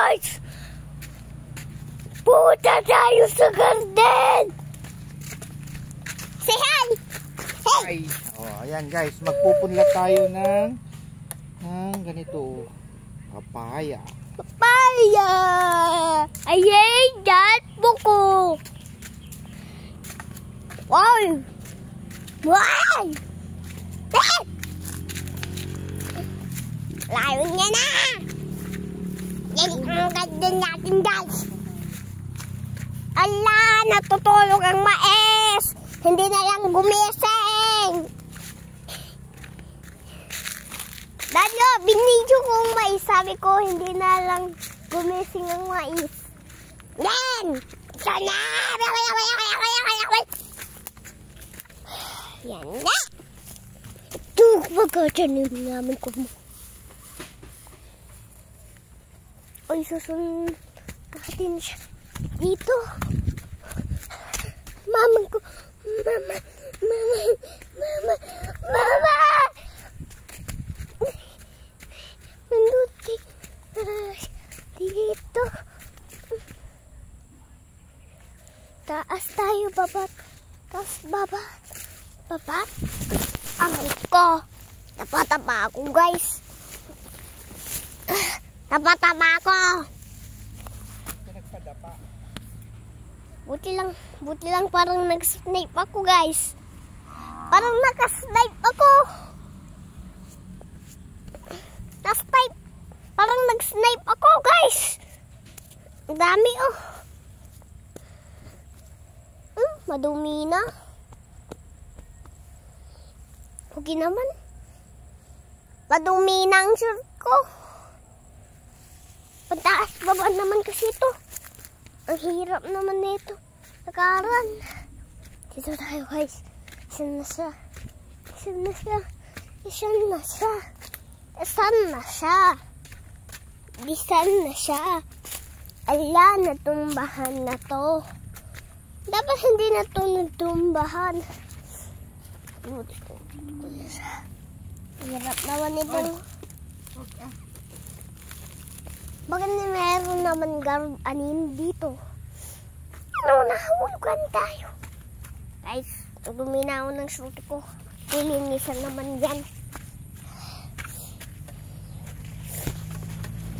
guys! Punta tayo sa garden! Say hi! Hey! Ay, ayan guys, magpupunla tayo ng ganito, papaya. Papaya! Ayay, dat buko! Wow! Wow! Eh! Layo niya na! Yan ang garden natin guys! Ala, natutulog ang mais! Hindi na lang gumising! Dalo, binidyo kong mais. Sabi ko, hindi na lang gumising ang mais. Yan! Sana! Yan na! Ito, magkatanim namin ko mo. Ay, susunod natin siya dito. Mama ko. Mama. Mama. Mama. Mama. Manuti. Dito. Taas tayo, babat. Taas, babat. Babat. Aray ko. Tapa-tapa ako, guys. Tapa-tapa ako. Buti lang parang nag-snipe ako, guys. Parang naka-snipe ako. Na-snipe. Parang nag-snipe ako, guys. Ang dami, oh. Madumi na. Okay naman. Madumi na ang shirt ko. Pataas baba naman kasi ito. Ang hirap naman nito. Nakaran. Dito tayo, guys. Isan na siya. Isan na siya. Isan na siya. Isan na siya. Isan na siya. Ala, natumbahan na to. Dapat hindi na to natumbahan. Hirap naman ito. Bakit meron naman anim dito? Ano, nahulugan tayo. Guys, dumina ako ng suot ko. Lilinisan naman yan.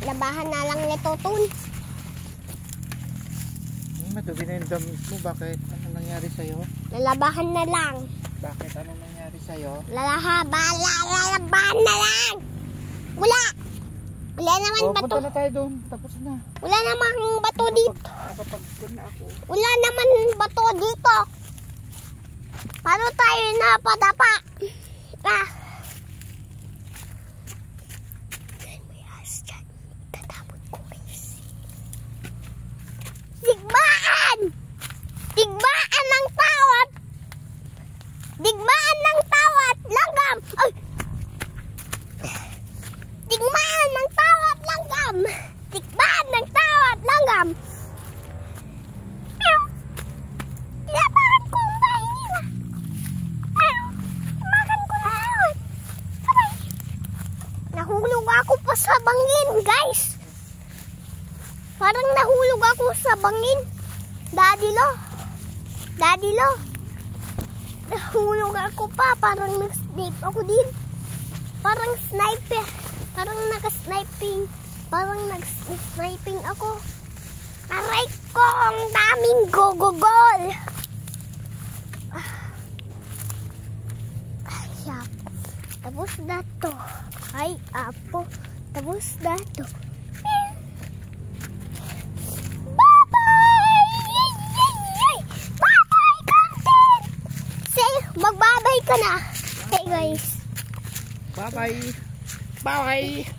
Labahan na lang nito, Tun. Madumi na yung damit mo. Bakit? Ano nangyari sa'yo? Lalabahan na lang. Bakit? Ano nangyari sa'yo? Lalabahan na lang. Wala. Wala naman bato. Punta na tayo doon. Tapos na. Wala naman bato dito. Nakapag-doon na ako. Wala naman bato dito. Paano tayo napadapa? May ahas dyan. Tatapon ko guys. Digmaan! Digmaan ng tawat! Digmaan ng tawat! Langgam! Ay! Digmaan ng tawat! Langgam! Digmaan ng tawat! Langgam! Labahan ko ang bahay nila. Makan ko na yun. Sabay. Nahulog ako pa sa bangin, guys. Parang nahulog ako sa bangin. Daddy Lo. Daddy Lo. Nahulog ako pa. Parang nag-snipe ako din. Parang sniper. Parang naka-sniping. Parang nag-sniping ako. Aray ko, ang daming gogogol. Ay, apo. Tapos na to. Ay, apo. Tapos na to. Bye-bye, content! Say, magbabay ka na. Hey, guys. Bye-bye. Bye-bye.